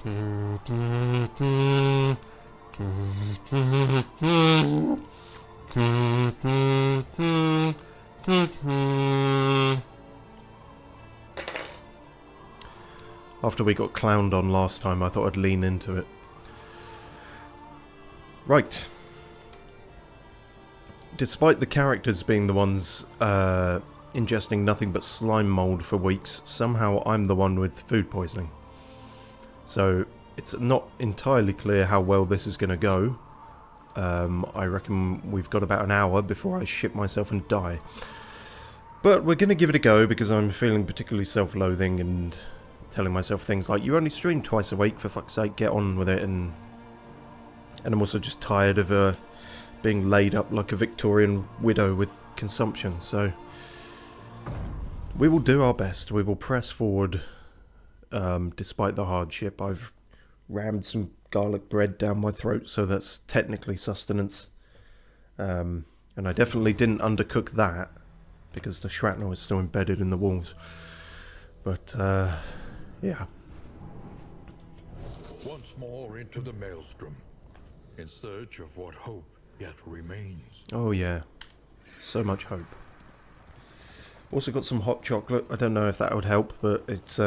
After we got clowned on last time, I thought I'd lean into it. Right. Despite the characters being the ones ingesting nothing but slime mould for weeks, somehow I'm the one with food poisoning. So it's not entirely clear how well this is going to go. I reckon we've got about an hour before I shit myself and die. But we're going to give it a go because I'm feeling particularly self-loathing and telling myself things like, you only stream twice a week, for fuck's sake, get on with it. And I'm also just tired of being laid up like a Victorian widow with consumption. So we will do our best. We will press forward despite the hardship. I've rammed some garlic bread down my throat, so that's technically sustenance. And I definitely didn't undercook that because the shrapnel is still embedded in the walls. But yeah. Once more into the maelstrom, in search of what hope yet remains. Oh yeah, so much hope. Also got some hot chocolate. I don't know if that would help, but it's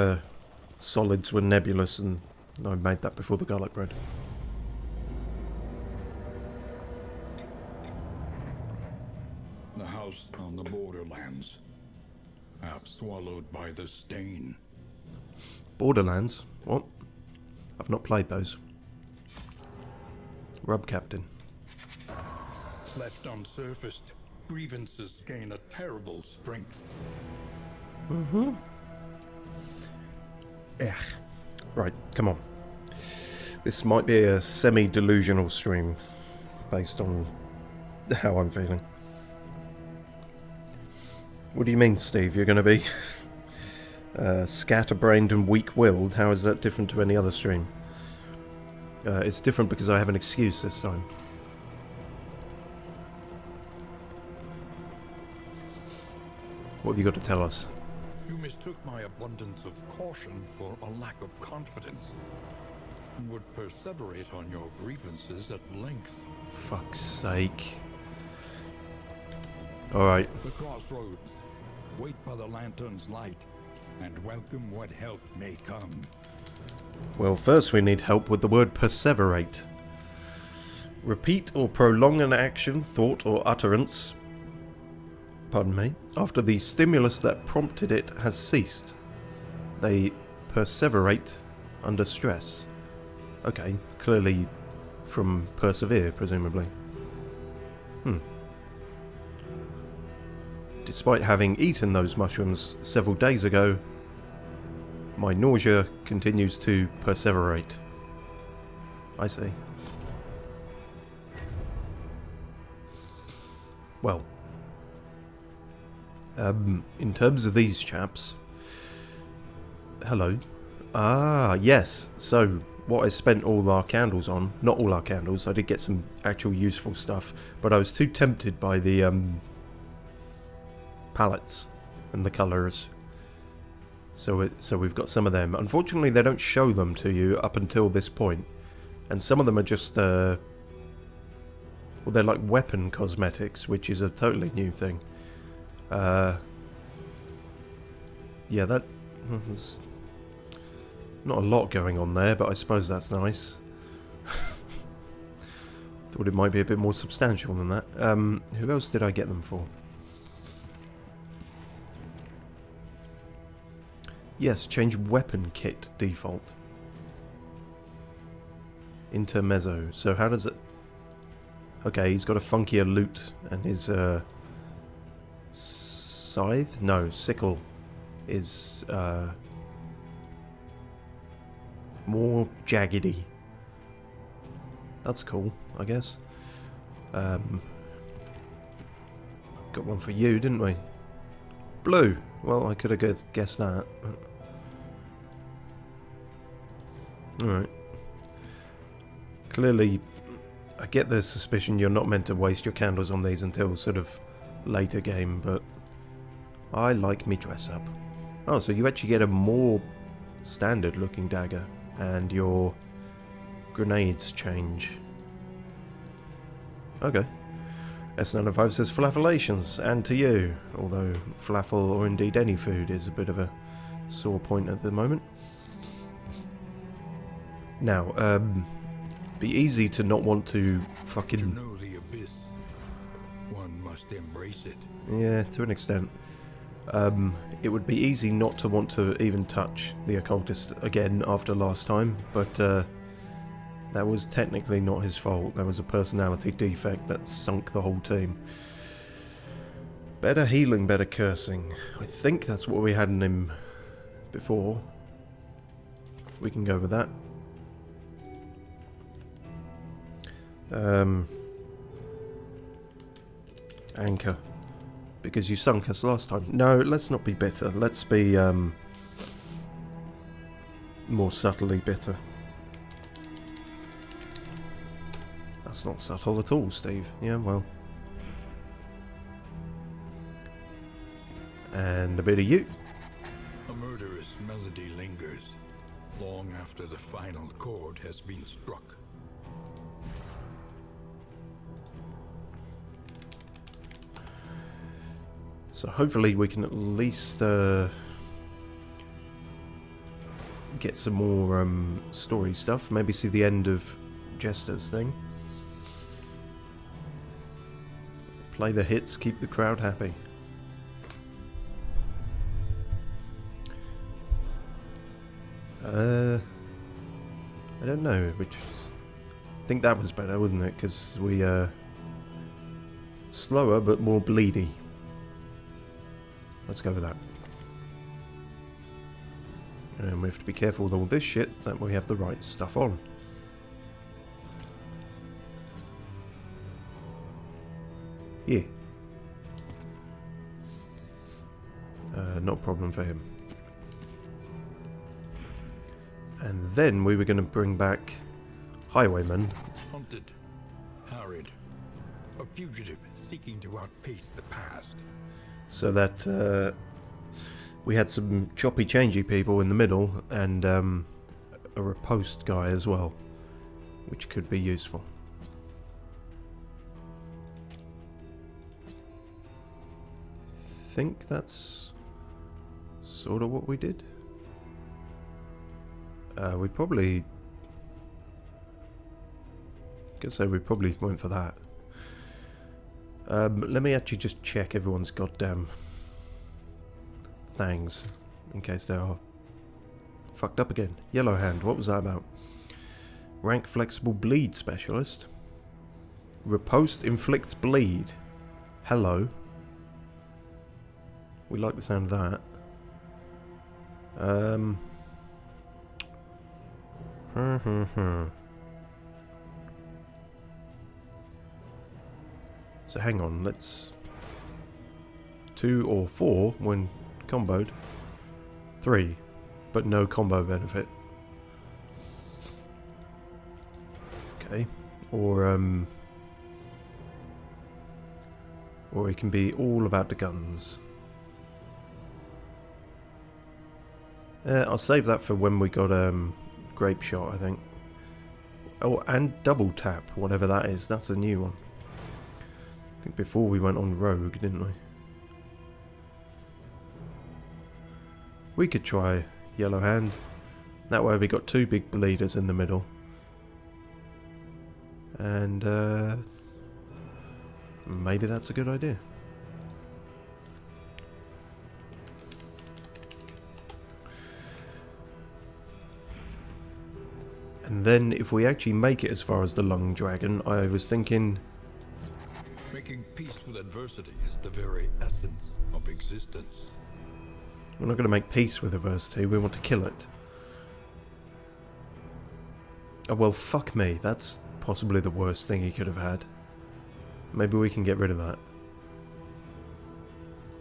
solids were nebulous, and I made that before the garlic bread. The house on the borderlands, half swallowed by the stain. Borderlands? What? I've not played those. Rub Captain. Left unsurfaced, grievances gain a terrible strength. Ugh. Right, come on. This might be a semi-delusional stream based on how I'm feeling. What do you mean, Steve? You're going to be scatterbrained and weak-willed? How is that different to any other stream? It's different because I have an excuse this time. What have you got to tell us? You mistook my abundance of caution for a lack of confidence, and would perseverate on your grievances at length. Fuck's sake. Alright. The crossroads. Wait by the lantern's light, and welcome what help may come. Well, first we need help with the word perseverate. Repeat or prolong an action, thought, or utterance, pardon me, after the stimulus that prompted it has ceased. They perseverate under stress. Okay, clearly from persevere, presumably. Despite having eaten those mushrooms several days ago, my nausea continues to perseverate. I see. Well, in terms of these chaps... Hello. Ah, yes. So, what I spent all our candles on, not all our candles, I did get some actual useful stuff, but I was too tempted by the palettes and the colours. So we've got some of them. Unfortunately, they don't show them to you up until this point. And some of them are just, well, they're like weapon cosmetics, which is a totally new thing. Yeah, there's not a lot going on there, but I suppose that's nice. Thought it might be a bit more substantial than that. Who else did I get them for? Yes, change weapon kit default. Intermezzo. So how does it... Okay, he's got a funkier loot, and his scythe? No, sickle is more jaggedy. That's cool, I guess. Got one for you, didn't we? Blue. Well, I could have guessed that. Alright. Clearly, I get the suspicion you're not meant to waste your candles on these until sort of later game, but I like me dress up. Oh, so you actually get a more standard looking dagger. And your grenades change. Okay. S95 says flagellations, and to you. Although falafel, or indeed any food, is a bit of a sore point at the moment. Now, be easy to not want to fucking... To know the abyss, one must embrace it. Yeah, to an extent. It would be easy not to want to even touch the occultist again after last time, but that was technically not his fault. There was a personality defect that sunk the whole team. Better healing, better cursing. I think that's what we had in him before. We can go with that. Anchor. Because you sunk us last time. No, let's not be bitter. Let's be more subtly bitter. That's not subtle at all, Steve. Yeah, well. And a bit of you. A murderous melody lingers, long after the final chord has been struck. So hopefully we can at least get some more story stuff. Maybe see the end of Jester's thing. Play the hits, keep the crowd happy. I don't know, which is, I think that was better, wasn't it? Because we slower but more bleedy. Let's go with that. And we have to be careful with all this shit that we have the right stuff on. Yeah. Not a problem for him. And then we were going to bring back Highwayman. Hunted, harried, a fugitive seeking to outpace the past. So that we had some choppy changey people in the middle and a riposte guy as well, which could be useful. I think that's sort of what we did. We probably... we probably went for that. Let me actually just check everyone's goddamn things, in case they are fucked up again. Yellow Hand, what was that about? Rank Flexible Bleed Specialist. Riposte inflicts bleed. Hello. We like the sound of that. So hang on, let's... 2 or 4 when comboed. 3, but no combo benefit. Okay, or it can be all about the guns. I'll save that for when we got grape shot, I think. Oh, and double tap, whatever that is. That's a new one. I think before we went on rogue, didn't we? We could try Yellow Hand. That way we got 2 big bleeders in the middle. And maybe that's a good idea. And then if we actually make it as far as the Lung Dragon, I was thinking... Making peace with adversity is the very essence of existence. We're not going to make peace with adversity, we want to kill it. Oh well, fuck me, that's possibly the worst thing he could have had. Maybe we can get rid of that.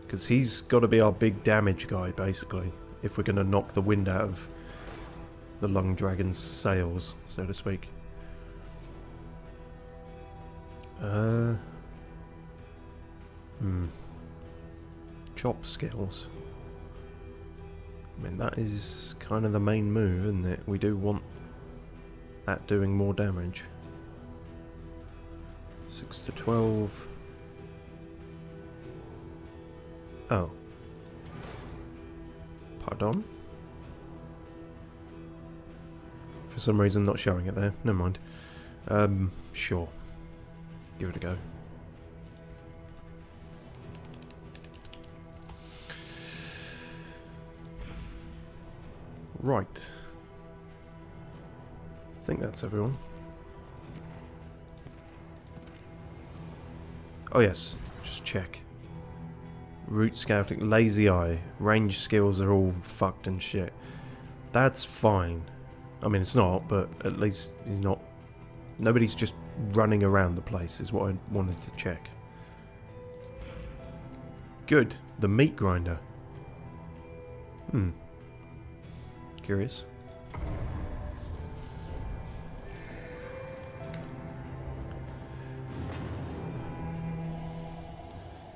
Because he's got to be our big damage guy, basically, if we're going to knock the wind out of the Lung Dragon's sails, so to speak. Chop skills. I mean, that is kind of the main move, isn't it? We do want that doing more damage. 6 to 12. Oh. Pardon? For some reason not showing it there. Never mind. Sure. Give it a go. Right. I think that's everyone. Oh yes, just check. Route scouting, lazy eye, range skills are all fucked and shit. That's fine. I mean, it's not, but at least he's not... Nobody's just running around the place is what I wanted to check. Good. The meat grinder. Curious.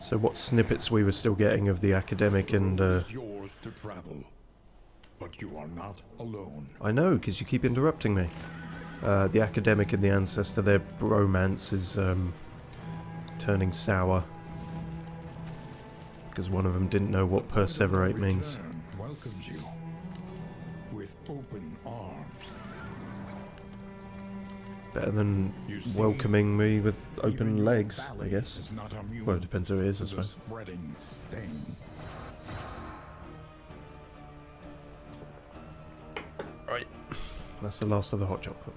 So what snippets we were still getting of the academic and... It's yours to travel, but you are not alone. I know, because you keep interrupting me. The academic and the ancestor, their bromance is turning sour. Because one of them didn't know what perseverate means. Welcomes you with open arms. Better than welcoming me with open legs, I guess. Well, it depends who it is, I suppose. Right. That's the last of the hot chocolate.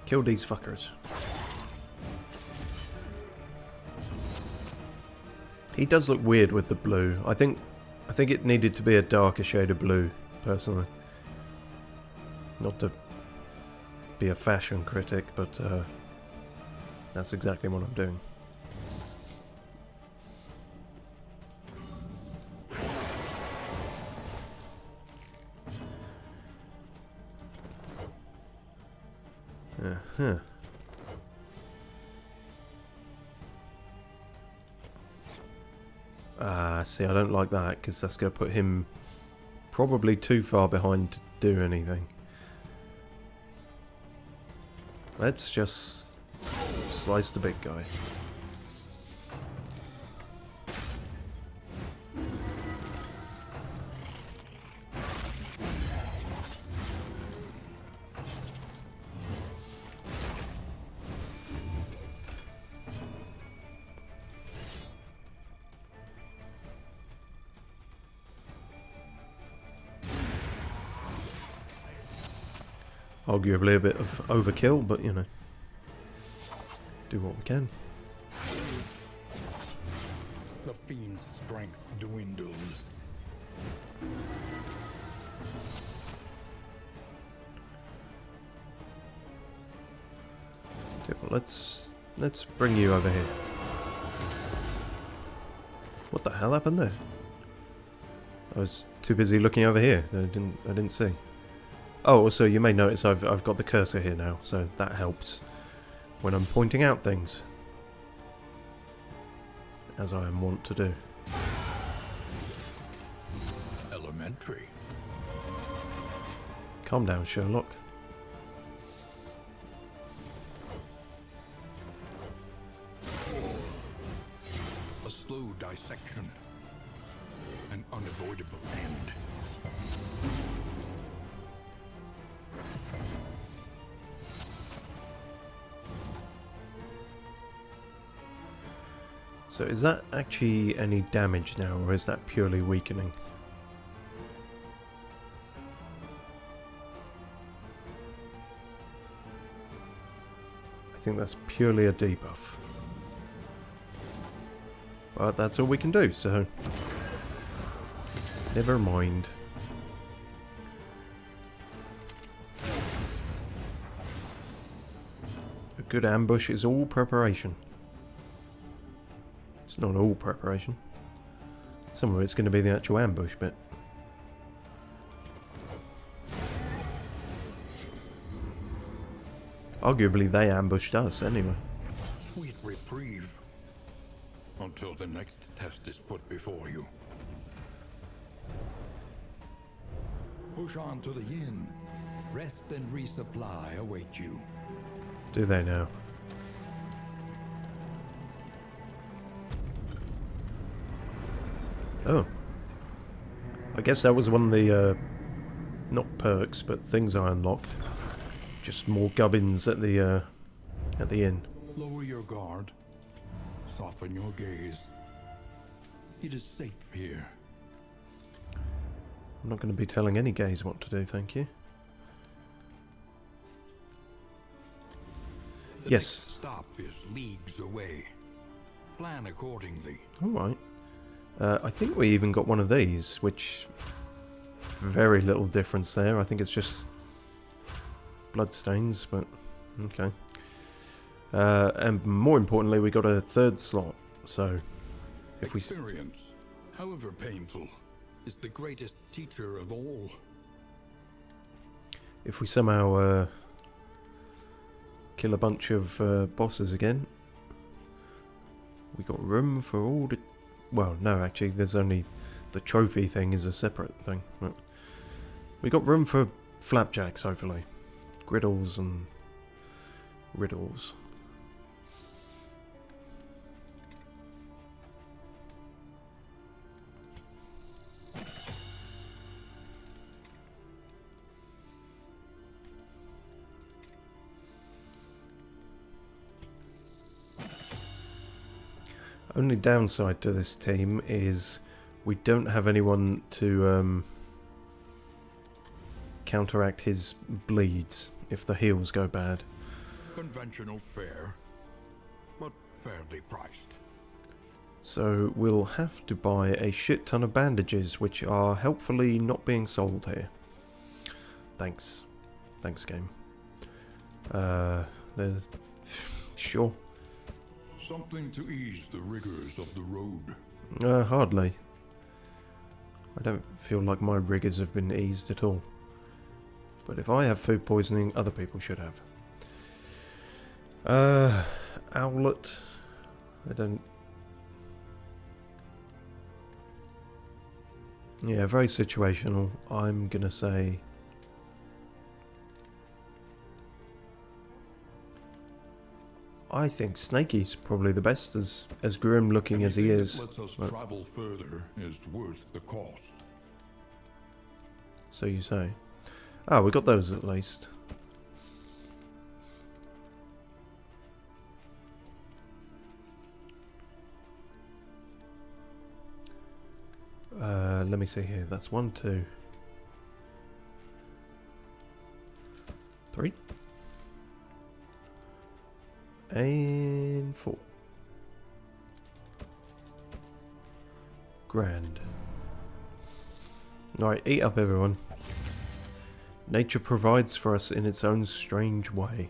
Kill these fuckers. He does look weird with the blue. I think it needed to be a darker shade of blue, personally. Not to be a fashion critic, but that's exactly what I'm doing. Uh-huh. See, I don't like that, because that's going to put him probably too far behind to do anything. Let's just slice the big guy. Arguably a bit of overkill, but you know, do what we can. The fiend's strength dwindles. Okay, well, let's bring you over here. What the hell happened there? I was too busy looking over here. I didn't see. Oh, also you may notice I've got the cursor here now, so that helps when I'm pointing out things, as I am wont to do. Elementary. Calm down, Sherlock. A slow dissection. An unavoidable end. So is that actually any damage now, or is that purely weakening? I think that's purely a debuff. But that's all we can do, so... never mind. A good ambush is all preparation. It's not all preparation. Some of it's going to be the actual ambush bit. Arguably they ambushed us anyway. Sweet reprieve. until the next test is put before you. Push on to the inn. Rest and resupply await you. Do they now? Oh. I guess that was one of the, not perks, but things I unlocked. Just more gubbins at the inn. Lower your guard. Soften your gaze. It is safe here. I'm not going to be telling any gays what to do, thank you. The Yes. next stop is leagues away. Plan accordingly. Alright. I think we even got one of these, which... very little difference there. I think it's just... bloodstains, but... okay. And more importantly, we got a third slot, so... if we... Experience, however painful, is the greatest teacher of all. if we somehow... kill a bunch of bosses again... we got room for all the... well, no, actually, there's only... the trophy thing is a separate thing. But we got room for flapjacks, hopefully. Griddles and... riddles. Only downside to this team is we don't have anyone to counteract his bleeds if the heals go bad. Conventional fare, but fairly priced. So we'll have to buy a shit ton of bandages, which are helpfully not being sold here. Thanks. Thanks, game. There's... sure. Something to ease the rigors of the road. Hardly. I don't feel like my rigours have been eased at all. But if I have food poisoning, other people should have. Owlet. I don't... yeah, very situational. I'm gonna say... I think Snakey's probably the best, as grim looking as he is. Anything that lets us travel further is worth the cost. So you say. Ah, we got those at least. Let me see here. That's 1, 2, 3. And 4. Grand. Alright, eat up everyone. Nature provides for us in its own strange way.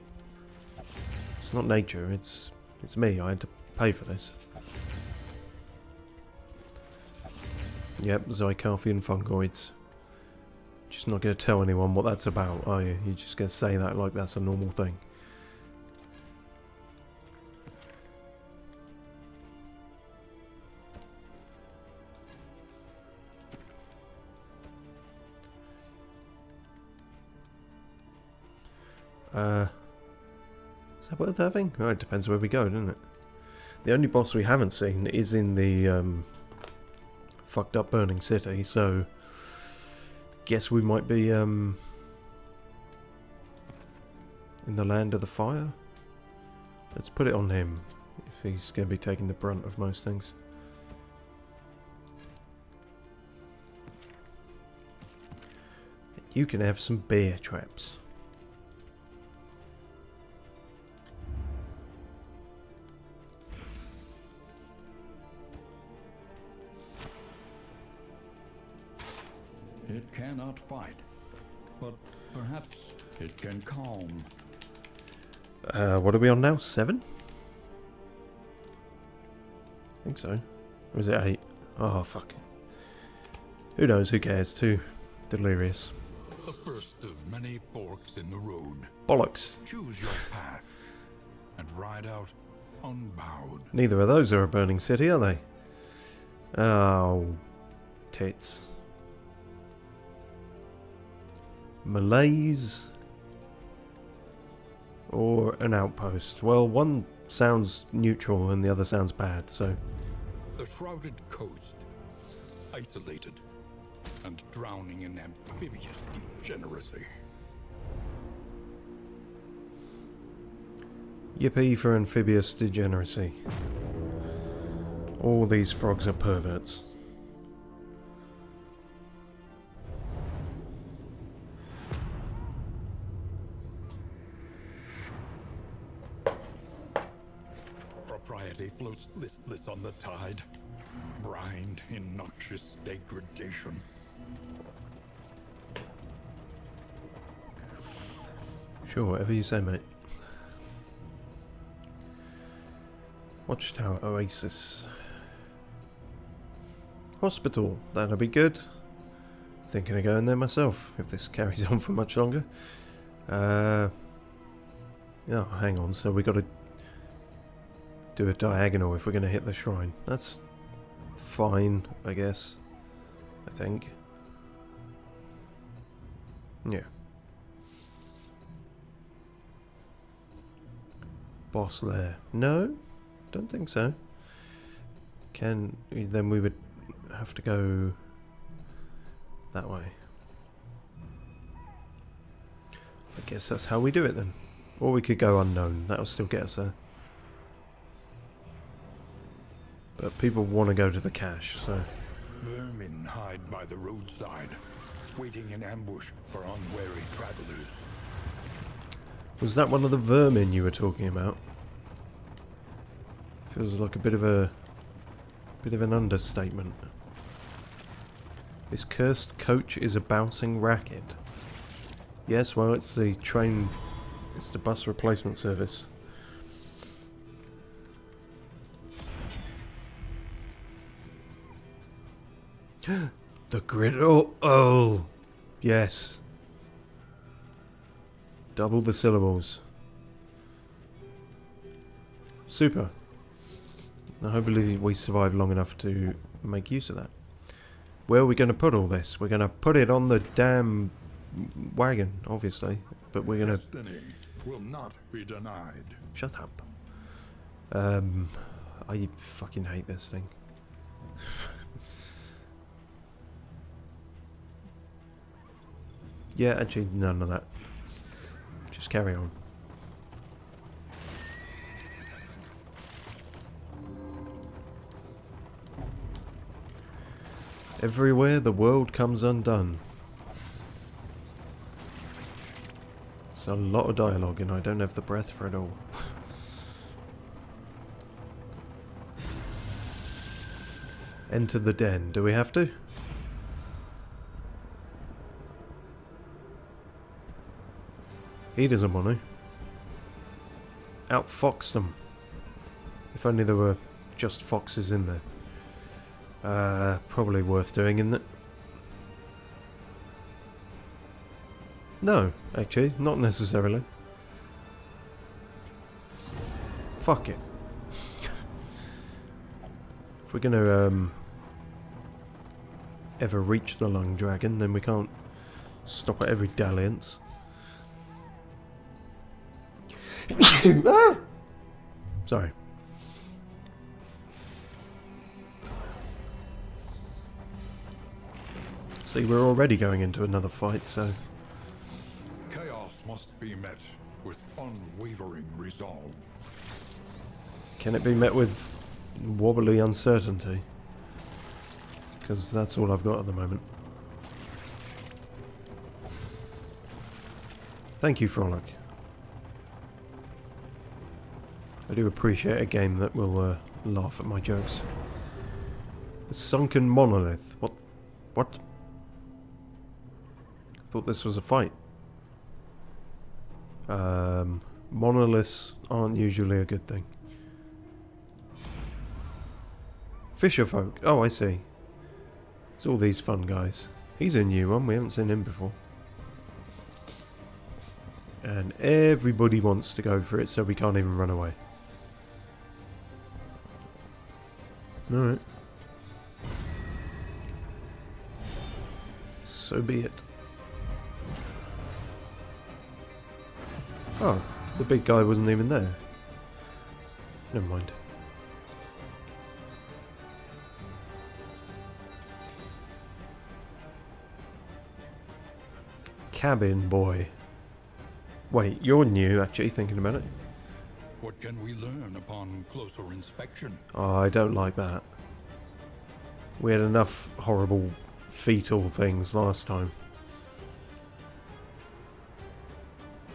It's not nature, it's me. I had to pay for this. Yep, Zycarthian fungoids. Just not going to tell anyone what that's about, are you? You're just going to say that like that's a normal thing. Is that worth having? Well, it depends where we go, doesn't it? The only boss we haven't seen is in the fucked up burning city, so guess we might be in the land of the fire. Let's put it on him if he's going to be taking the brunt of most things. You can have some bear traps. It cannot fight, but perhaps it can calm. What are we on now? 7? I think so. Or is it 8? Oh, fuck. Who knows? Who cares? Too delirious. The first of many forks in the road. Bollocks. Choose your path and ride out unbowed. Neither of those are a burning city, are they? Oh, tits. Malaise or an outpost? Well, one sounds neutral and the other sounds bad, so... The shrouded coast, isolated and drowning in amphibious degeneracy. Yippee for amphibious degeneracy. All these frogs are perverts. Propriety floats listless on the tide, brined in noxious degradation. Sure, whatever you say, mate. Watchtower Oasis. Hospital, that'll be good. Thinking of going there myself, if this carries on for much longer. Yeah, hang on, so we got to do a diagonal if we're going to hit the shrine. That's fine, I guess. I think. Yeah. Boss there. No? Don't think so. Then we would have to go that way. I guess that's how we do it then. Or we could go unknown. That'll still get us there. But people want to go to the cache, so... Vermin hide by the roadside, waiting in ambush for unwary travelers. Was that one of the vermin you were talking about? Feels like a bit of an understatement. This cursed coach is a bouncing racket. Yes, well, it's the bus replacement service. The griddle. Oh, yes. Double the syllables. Super. I hope we survive long enough to make use of that. Where are we going to put all this? We're going to put it on the damn wagon, obviously. But we're going to... Destiny will not be denied. Shut up. I fucking hate this thing. Yeah, actually, none of that. Just carry on. Everywhere the world comes undone. It's a lot of dialogue and I don't have the breath for it all. Enter the den. Do we have to? He doesn't want to. Outfox them. If only there were just foxes in there. Probably worth doing, isn't it? No, actually, not necessarily. Fuck it. If we're gonna ever reach the lung dragon, then we can't stop at every dalliance. Ah! Sorry. See, we're already going into another fight, so... Chaos must be met with unwavering resolve. Can it be met with wobbly uncertainty? Because that's all I've got at the moment. Thank you, Frolic. I do appreciate a game that will laugh at my jokes. The sunken monolith. What? Thought this was a fight. Monoliths aren't usually a good thing. Fisher folk. Oh, I see. It's all these fun guys. He's a new one. We haven't seen him before. And everybody wants to go for it, so we can't even run away. Alright. So be it. Oh, the big guy wasn't even there. Never mind. Cabin boy. Wait, you're new, actually, thinking about it. What can we learn upon closer inspection? Oh, I don't like that. We had enough horrible fetal things last time.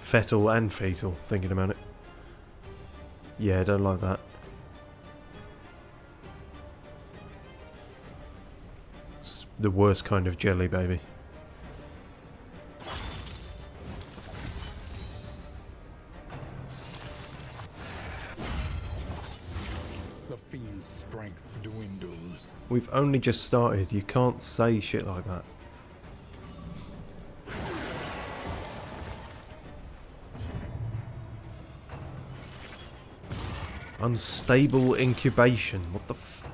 Fetal and fetal, thinking about it. Yeah, I don't like that. It's the worst kind of jelly, baby. The fiend's strength dwindles. We've only just started. You can't say shit like that. Unstable incubation. What the f...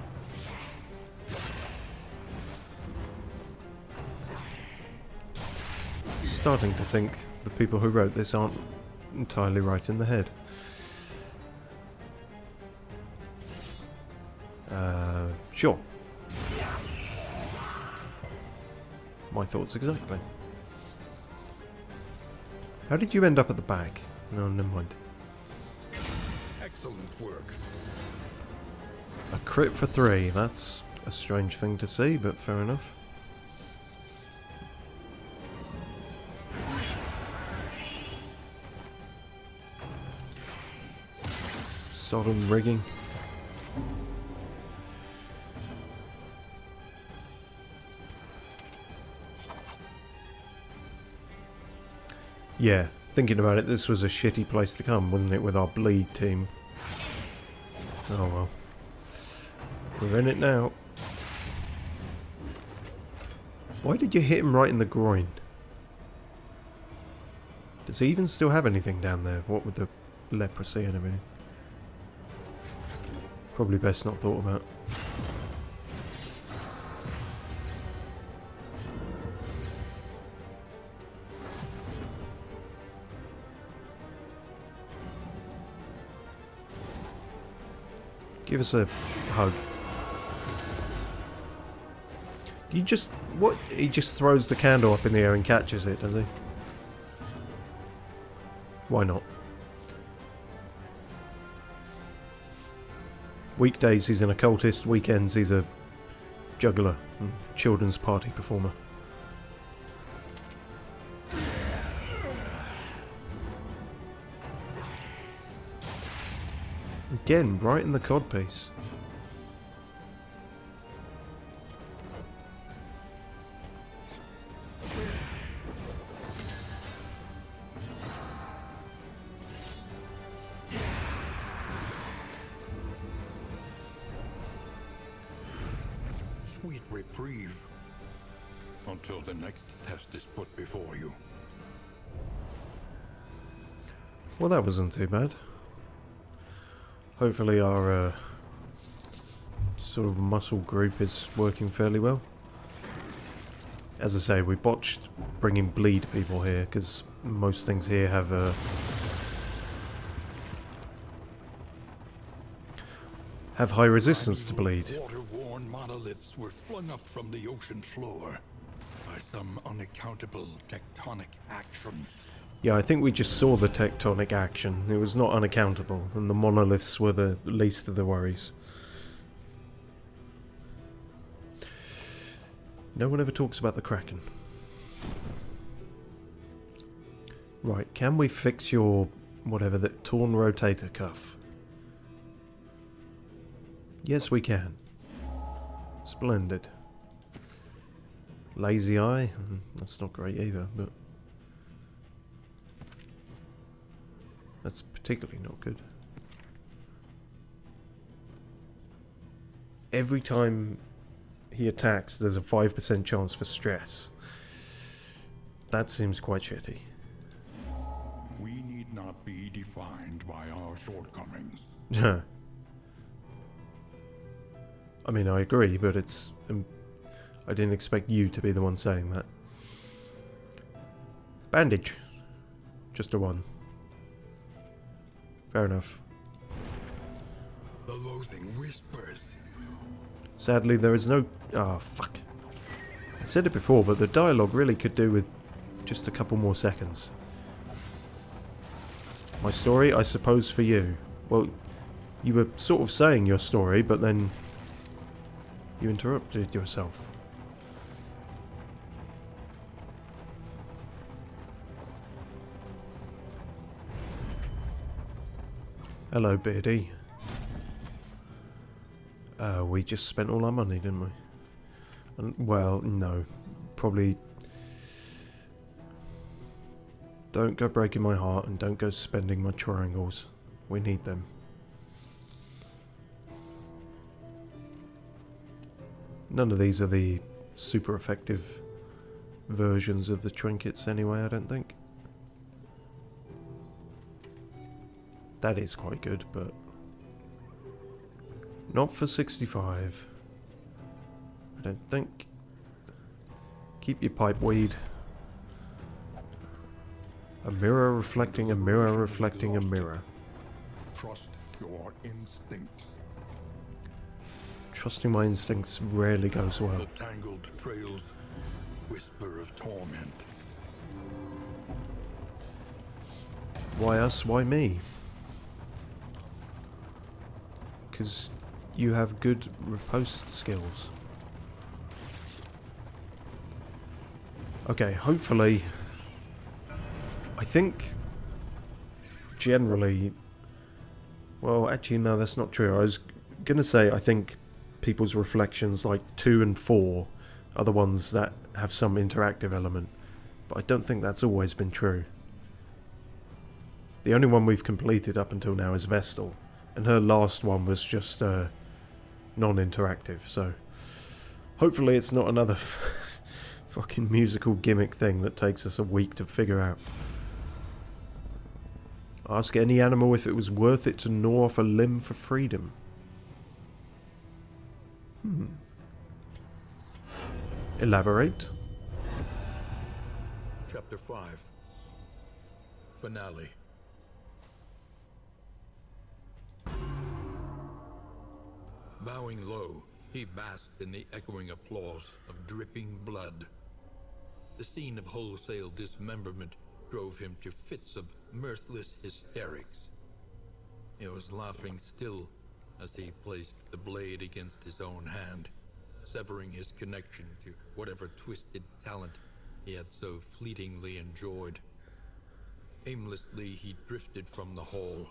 Starting to think the people who wrote this aren't entirely right in the head. Sure. My thoughts exactly. How did you end up at the back? No, never mind. Excellent work. A crit for 3. That's a strange thing to see, but fair enough. Sodom rigging. Yeah, thinking about it, this was a shitty place to come, wasn't it, with our bleed team? Oh well. We're in it now. Why did you hit him right in the groin? Does he even still have anything down there? What with the leprosy and everything? Probably best not thought about. Give us a hug. You just... What? He just throws the candle up in the air and catches it, does he? Why not? Weekdays he's an occultist, weekends he's a juggler and children's party performer. Again, right in the codpiece. Sweet reprieve. Until the next test is put before you. Well, that wasn't too bad. Hopefully our sort of muscle group is working fairly well. As I say, we botched bringing bleed people here because most things here have high resistance to bleed. Water-worn monoliths were flung up from the ocean floor by some unaccountable tectonic action. Yeah, I think we just saw the tectonic action. It was not unaccountable, and the monoliths were the least of the worries. No one ever talks about the Kraken. Right, can we fix your... whatever, that torn rotator cuff? Yes, we can. Splendid. Lazy eye? That's not great either, but... that's particularly not good. Every time he attacks, there's a 5% chance for stress. That seems quite shitty. We need not be defined by our shortcomings. I mean, I agree, but it's... I didn't expect you to be the one saying that. Bandage. Just a one. Fair enough. The loathing whispers. Sadly, there is no... Ah, fuck. I said it before, but the dialogue really could do with just a couple more seconds. My story, I suppose, for you. Well, you were sort of saying your story, but then you interrupted yourself. Hello, Beardy. We just spent all our money, didn't we? And, well, no. Probably... Don't go breaking my heart and don't go spending my triangles. We need them. None of these are the super effective versions of the trinkets anyway, I don't think. That is quite good, but not for 65. I don't think. Keep your pipe weed. A mirror reflecting a mirror reflecting a mirror. Trust your instincts. Trusting my instincts rarely goes well. The tangled trails whisper of torment. Why us? Why me? Because you have good riposte skills. Okay, hopefully... I think... Generally... Well, actually, no, that's not true. I was going to say, I think people's reflections, like 2 and 4, are the ones that have some interactive element. But I don't think that's always been true. The only one we've completed up until now is Vestal. And her last one was just non-interactive, so... Hopefully it's not another fucking musical gimmick thing that takes us a week to figure out. Ask any animal if it was worth it to gnaw off a limb for freedom. Elaborate. Chapter 5. Finale. Bowing low, he basked in the echoing applause of dripping blood. The scene of wholesale dismemberment drove him to fits of mirthless hysterics. He was laughing still as he placed the blade against his own hand, severing his connection to whatever twisted talent he had so fleetingly enjoyed. Aimlessly, he drifted from the hall,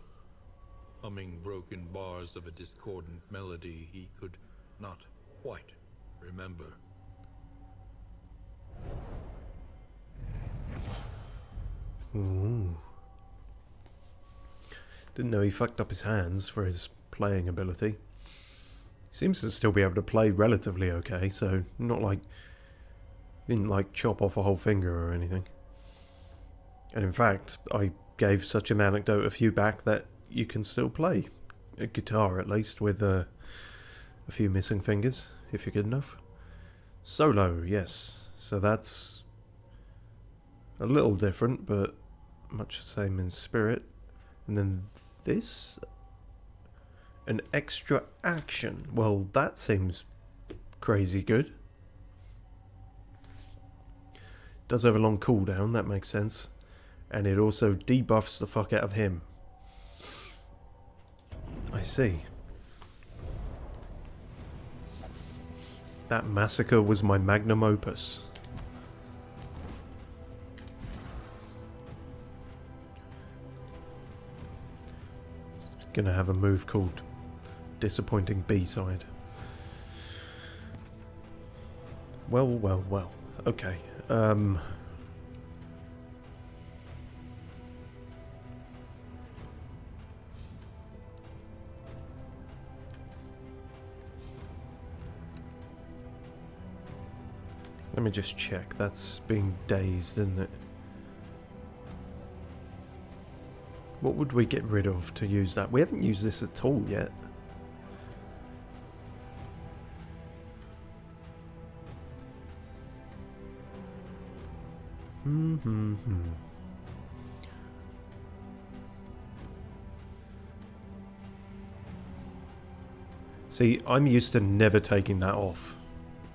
humming broken bars of a discordant melody he could not quite remember. Ooh. Didn't know he fucked up his hands for his playing ability. Seems to still be able to play relatively okay, so not like... Didn't like chop off a whole finger or anything. And in fact, I gave such an anecdote a few back that you can still play a guitar, at least, with a few missing fingers, if you're good enough. Solo, yes. So that's a little different, but much the same in spirit. And then this, an extra action. Well, that seems crazy good. Does have a long cooldown, that makes sense. And it also debuffs the fuck out of him. I see. That massacre was my magnum opus. Gonna have a move called Disappointing B-side. Well, well, well. Okay. Let me just check. That's being dazed, isn't it? What would we get rid of to use that? We haven't used this at all yet. See, I'm used to never taking that off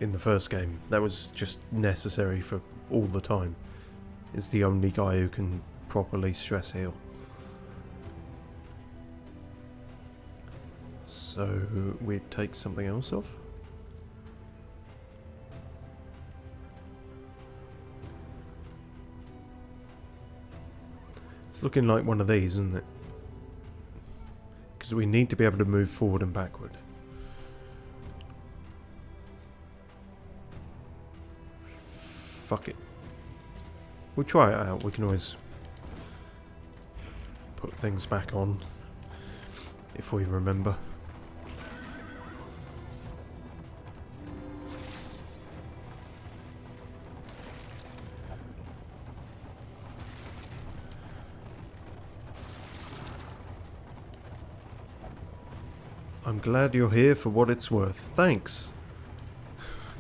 in the first game. That was just necessary for all the time. It's the only guy who can properly stress heal. So we'd take something else off? It's looking like one of these, isn't it? Because we need to be able to move forward and backward. Fuck it. We'll try it out. We can always put things back on if we remember. I'm glad you're here for what it's worth. Thanks.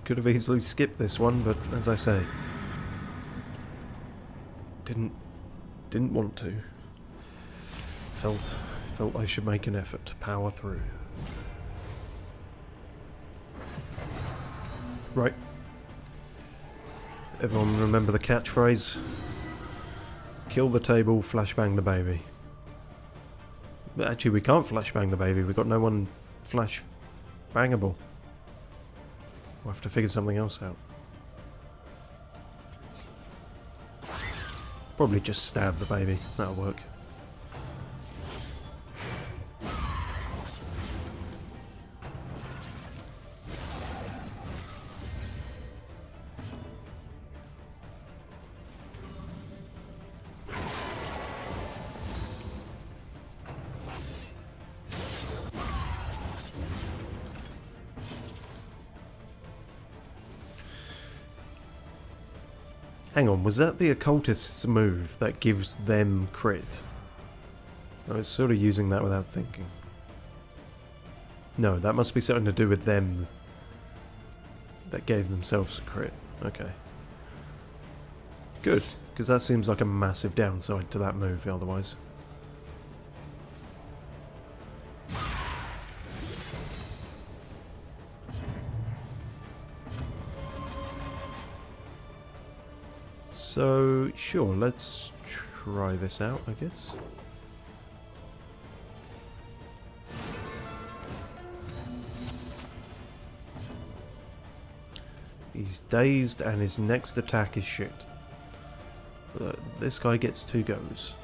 Could have easily skipped this one, but as I say, didn't want to. Felt I should make an effort to power through. Right. Everyone remember the catchphrase? Kill the table, flashbang the baby. But actually, we can't flashbang the baby. We've got no one flashbangable. We'll have to figure something else out. Probably just stab the baby. That'll work. Hang on, was that the occultist's move that gives them crit? I was sort of using that without thinking. No, that must be something to do with them that gave themselves a crit. Okay. Good, because that seems like a massive downside to that move otherwise. So, sure, let's try this out, I guess. He's dazed and his next attack is shit. This guy gets 2 goes.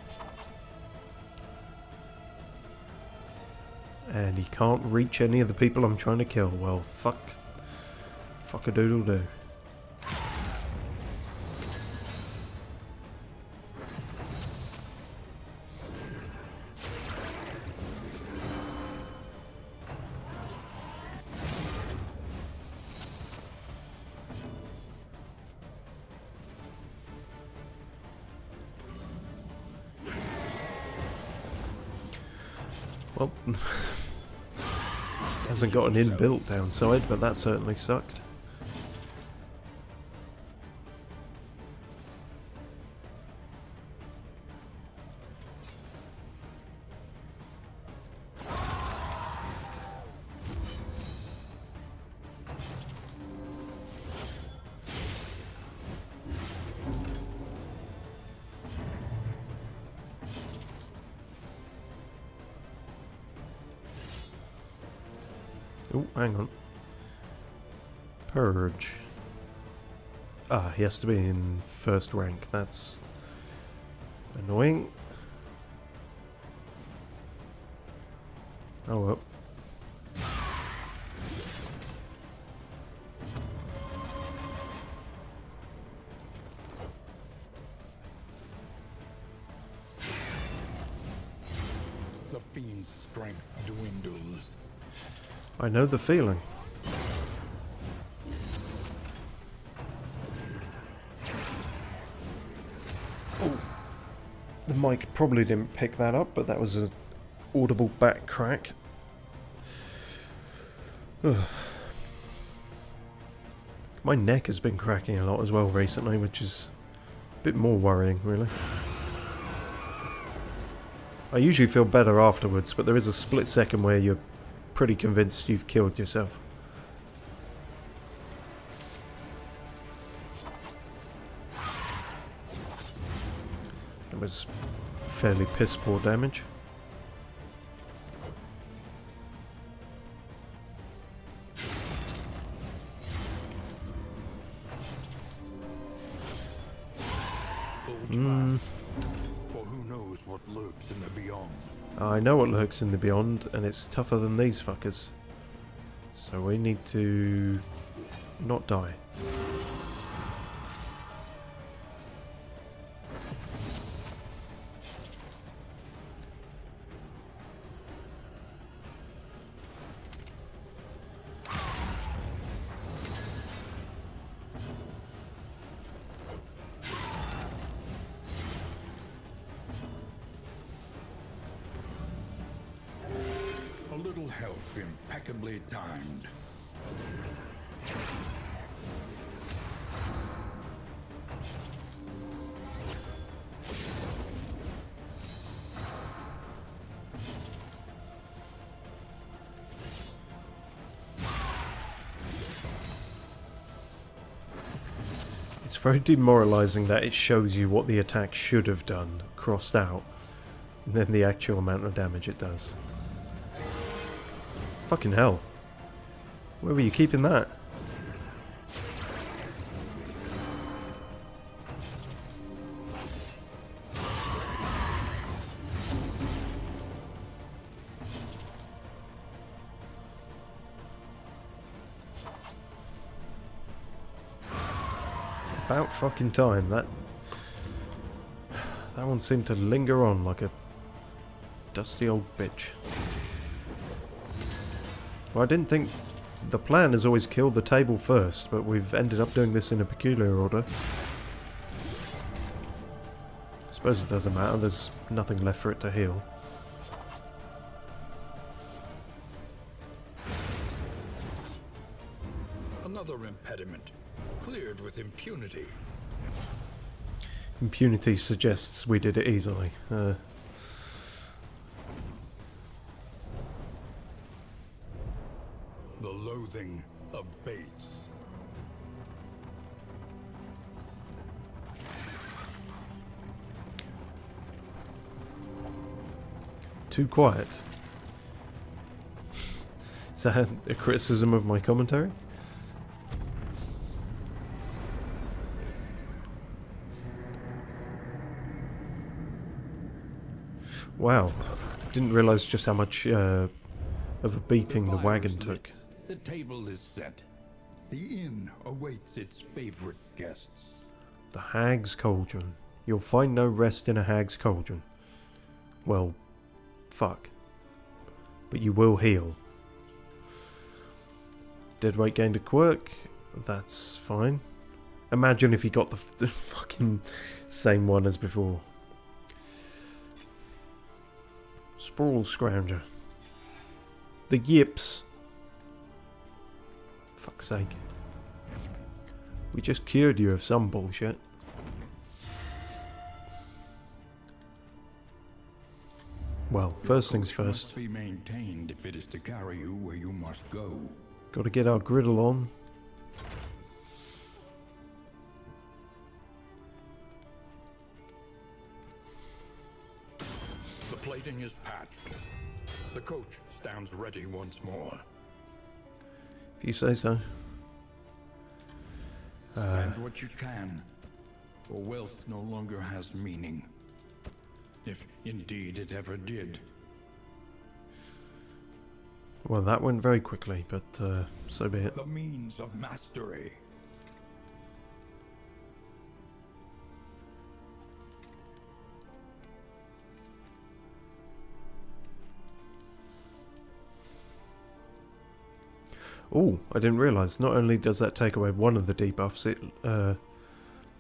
And he can't reach any of the people I'm trying to kill. Well, fuck-a-doodle-doo. Well, hasn't got an inbuilt downside, but that certainly sucked. Oh, hang on. Purge. Ah, he has to be in first rank. That's annoying. Oh well. The fiend's strength dwindles. I know the feeling. Oh, the mic probably didn't pick that up, but that was an audible back crack. Ugh. My neck has been cracking a lot as well recently, which is bit more worrying, really. I usually feel better afterwards, but there is a split second where you're pretty convinced you've killed yourself. That was fairly piss poor damage. For who knows what lurks in the beyond. I know what lurks in the beyond, and it's tougher than these fuckers. So we need to not die. A little help impeccably timed. It's very demoralizing that it shows you what the attack should have done, crossed out, and then the actual amount of damage it does. Fucking hell. Where were you keeping that? About fucking time. That one seemed to linger on like a dusty old bitch. Well, I didn't think the plan is always kill the table first, but we've ended up doing this in a peculiar order. I suppose it doesn't matter, there's nothing left for it to heal. Another impediment, cleared with impunity. Impunity suggests we did it easily. The loathing abates. Too quiet. Is that a criticism of my commentary? Wow, didn't realise just how much of a beating the wagon took. The table is set. The inn awaits its favorite guests. The Hag's Cauldron. You'll find no rest in a Hag's Cauldron. Well, fuck. But you will heal. Dead weight gained a quirk. That's fine. Imagine if he got the fucking same one as before. Sprawl Scrounger. The yips. Fuck's sake. We just cured you of some bullshit. Well, first things first. Must be maintained if it is to carry you where you must go. Got to get our griddle on. The plating is patched. The coach stands ready once more. If you say so. Spend what you can, for wealth no longer has meaning. If indeed it ever did. Well, that went very quickly, but so be it. The means of mastery. Oh, I didn't realise. Not only does that take away one of the debuffs, it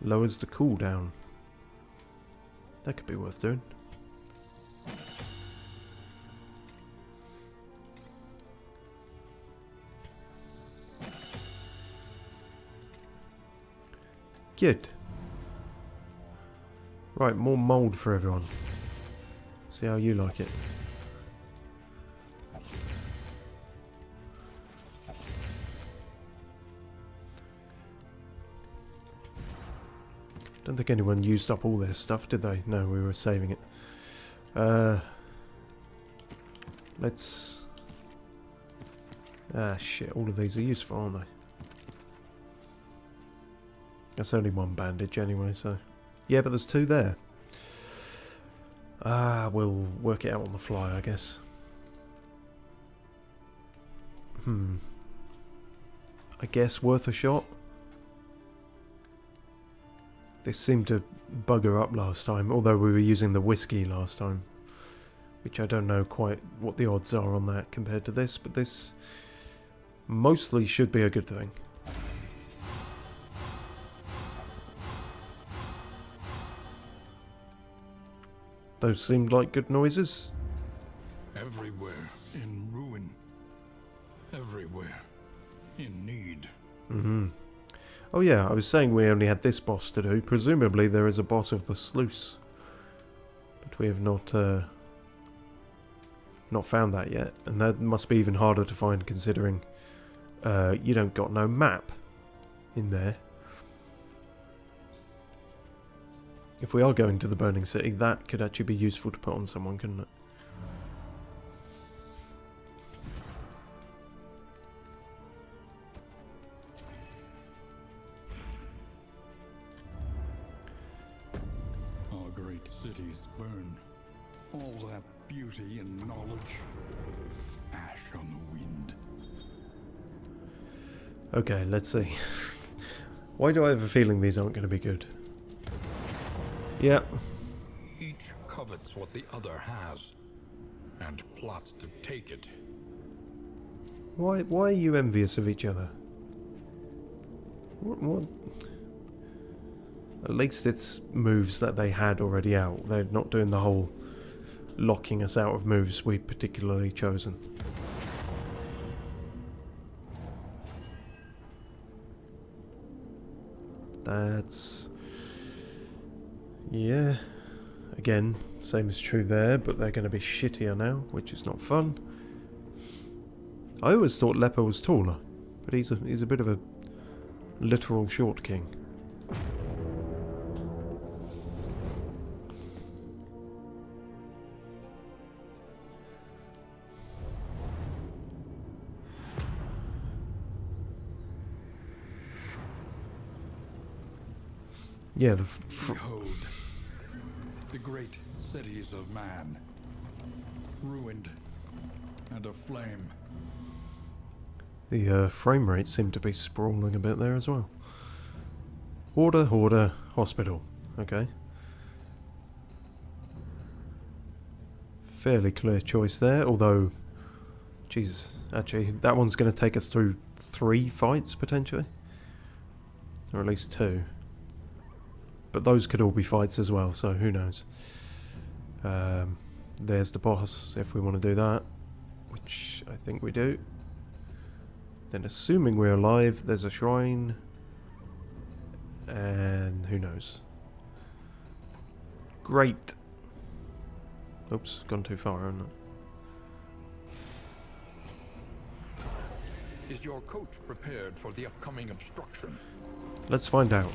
lowers the cooldown. That could be worth doing. Good. Right, more mould for everyone. See how you like it. Don't think anyone used up all their stuff, did they? No, we were saving it. Let's... Ah, shit. All of these are useful, aren't they? That's only one bandage anyway, so... Yeah, but there's 2 there. Ah, we'll work it out on the fly, I guess. I guess worth a shot. This seemed to bugger up last time, although we were using the whiskey last time. Which I don't know quite what the odds are on that compared to this, but this mostly should be a good thing. Those seemed like good noises. Everywhere in ruin. Everywhere in need. Oh yeah, I was saying we only had this boss to do. Presumably there is a boss of the sluice. But we have not found that yet. And that must be even harder to find considering you don't got no map in there. If we are going to the Burning City, that could actually be useful to put on someone, couldn't it? Our great cities burn. All that beauty and knowledge. Ash on the wind. Okay, let's see. Why do I have a feeling these aren't going to be good? Yeah. Each covets what the other has, and plots to take it. Why are you envious of each other? What? At least it's moves that they had already out. They're not doing the whole locking us out of moves we'd particularly chosen. That's... yeah. Again, same is true there, but they're going to be shittier now, which is not fun. I always thought Leper was taller, but he's a bit of a literal short king. Yeah, Behold, the great cities of man, ruined and aflame. The frame rate seemed to be sprawling a bit there as well. Hoarder, hospital. Okay. Fairly clear choice there, although... Jesus, actually, that one's going to take us through 3 fights, potentially. Or at least 2. But those could all be fights as well, so who knows. There's the boss, if we want to do that. Which I think we do. Then assuming we're alive, there's a shrine. And who knows. Great. Oops, gone too far, haven't I? Is your coach prepared for the upcoming obstruction? Let's find out.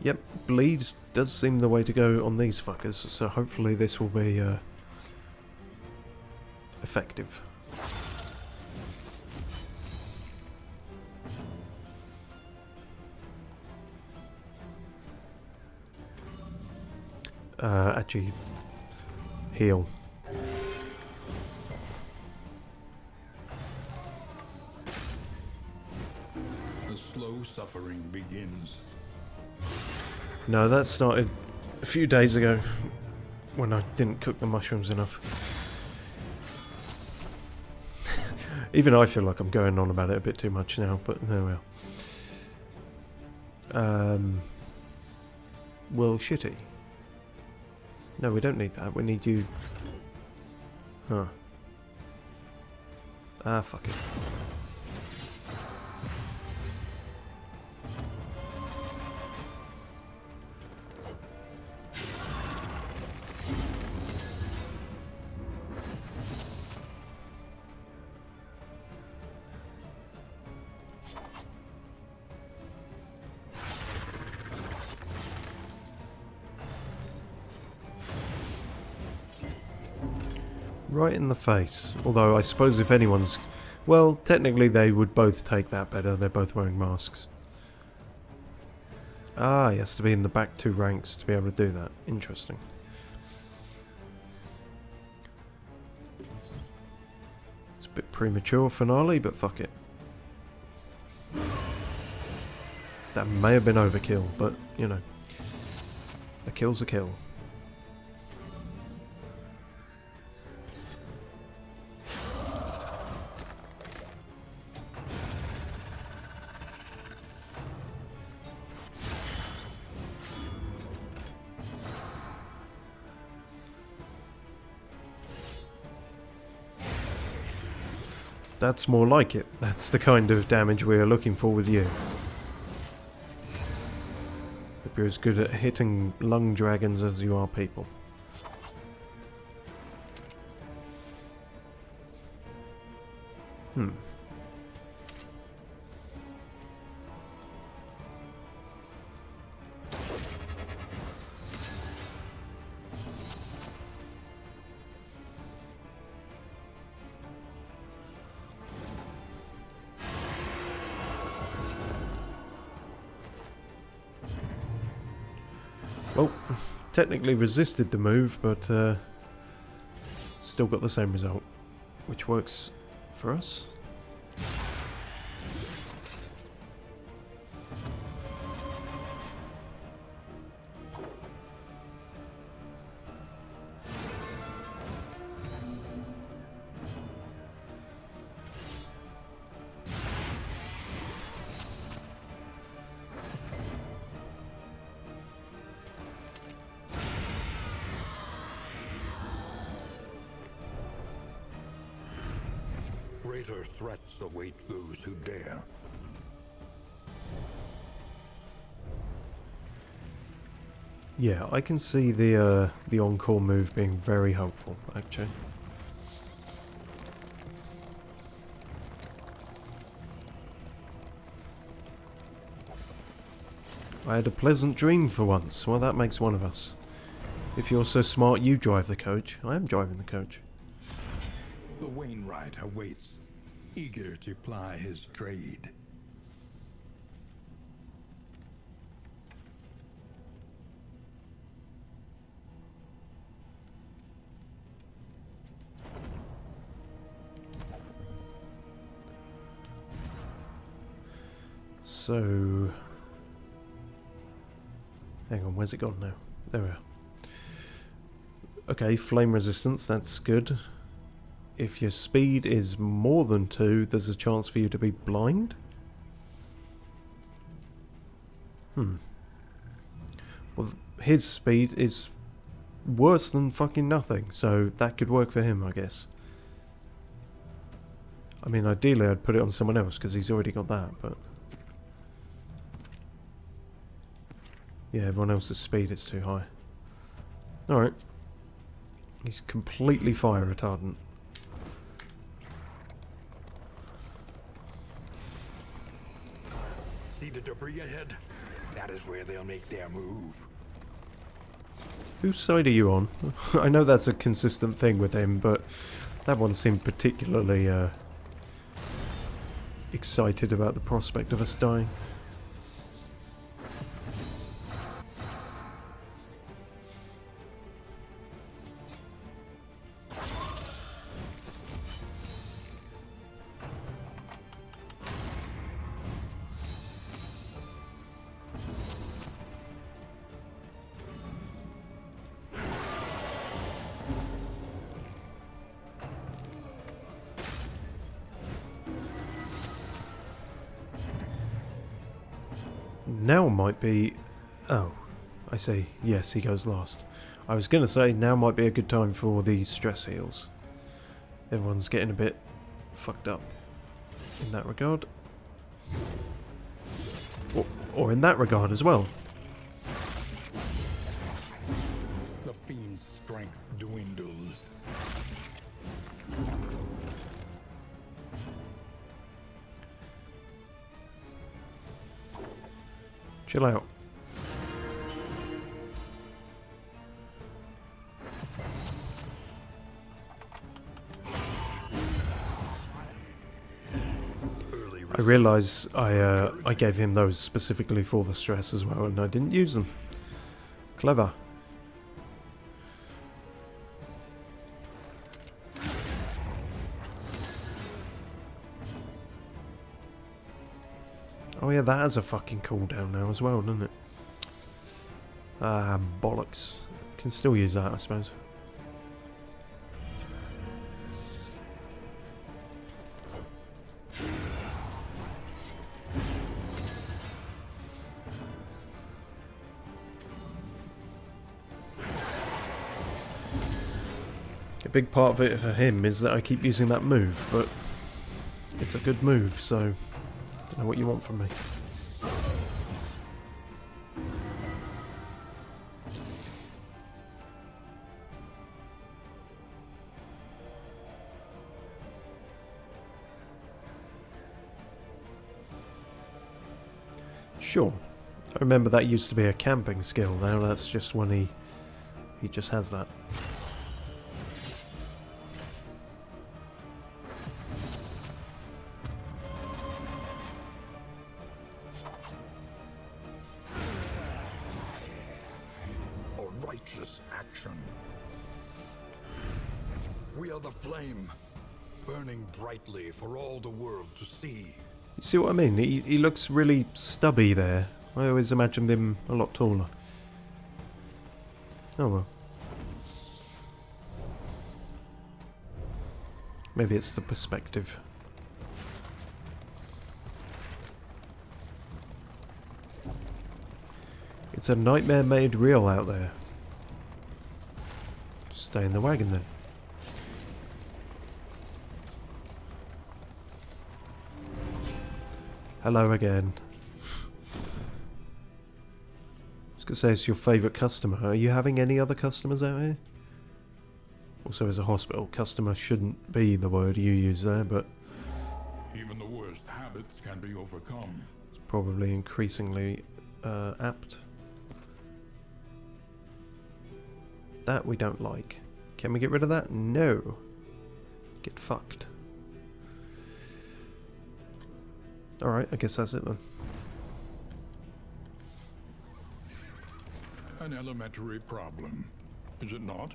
Yep, bleed does seem the way to go on these fuckers, so hopefully this will be effective. Actually, heal. The slow suffering begins. No, that started a few days ago when I didn't cook the mushrooms enough. Even I feel like I'm going on about it a bit too much now, but there we are. Well, shitty. No, we don't need that. We need you. Huh. Ah, fuck it. Right in the face. Although I suppose if anyone's... Well, technically they would both take that better. They're both wearing masks. Ah, he has to be in the back 2 ranks to be able to do that. Interesting. It's a bit premature finale, but fuck it. That may have been overkill, but, you know. A kill's a kill. That's more like it. That's the kind of damage we are looking for with you. Hope you're as good at hitting lung dragons as you are people. Well, technically resisted the move, but still got the same result, which works for us. Greater threats await those who dare. Yeah, I can see the encore move being very helpful, actually. I had a pleasant dream for once. Well, that makes one of us. If you're so smart, you drive the coach. I am driving the coach. The Wainwright awaits, eager to ply his trade. So... Hang on, where's it gone now? There we are. Okay, flame resistance, that's good. If your speed is more than 2, there's a chance for you to be blind? Well, his speed is worse than fucking nothing, so that could work for him, I guess. I mean, ideally I'd put it on someone else, because he's already got that, but... Yeah, everyone else's speed is too high. Alright. He's completely fire retardant. See the debris ahead? That is where they'll make their move. Whose side are you on? I know that's a consistent thing with him, but that one seemed particularly excited about the prospect of us dying. Now might be... Oh, I see. Yes, he goes last. I was going to say now might be a good time for these stress heals. Everyone's getting a bit fucked up in that regard. Or in that regard as well. The fiend's strength dwindles. Chill out. I realise I gave him those specifically for the stress as well, and I didn't use them. Clever. Oh yeah, that has a fucking cooldown now as well, doesn't it? Ah, bollocks. Can still use that, I suppose. A big part of it for him is that I keep using that move, but it's a good move, so I don't know what you want from me. Sure. I remember that used to be a camping skill, now that's just when he just has that. A righteous action. We are the flame, burning brightly for all the world to see. You see what I mean? He looks really stubby there. I always imagined him a lot taller. Oh well. Maybe it's the perspective. It's a nightmare made real out there. Stay in the wagon then. Hello again. I was going to say it's your favourite customer. Are you having any other customers out here? Also, as a hospital, customer shouldn't be the word you use there, but Even the worst habits can be overcome. it's probably increasingly apt. That we don't like. Can we get rid of that? No. Get fucked. Alright, I guess that's it then. An elementary problem, is it not?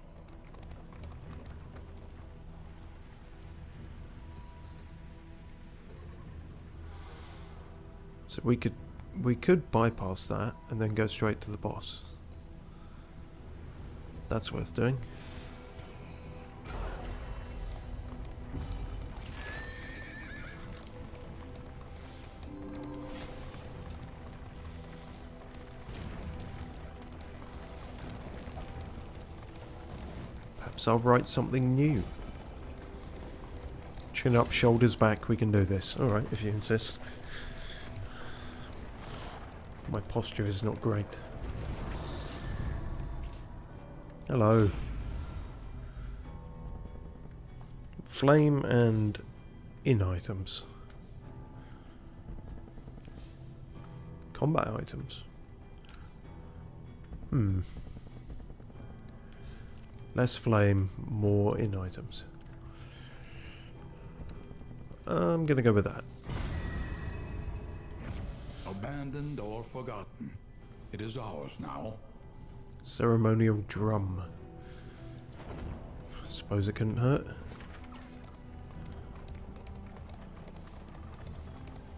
So we could bypass that and then go straight to the boss. That's worth doing. Perhaps I'll write something new. Chin up, shoulders back, we can do this. Alright, if you insist. My posture is not great. Hello. Flame and in items. Combat items. Less flame, more in items. I'm gonna go with that. Abandoned or forgotten. It is ours now. Ceremonial drum. Suppose it couldn't hurt.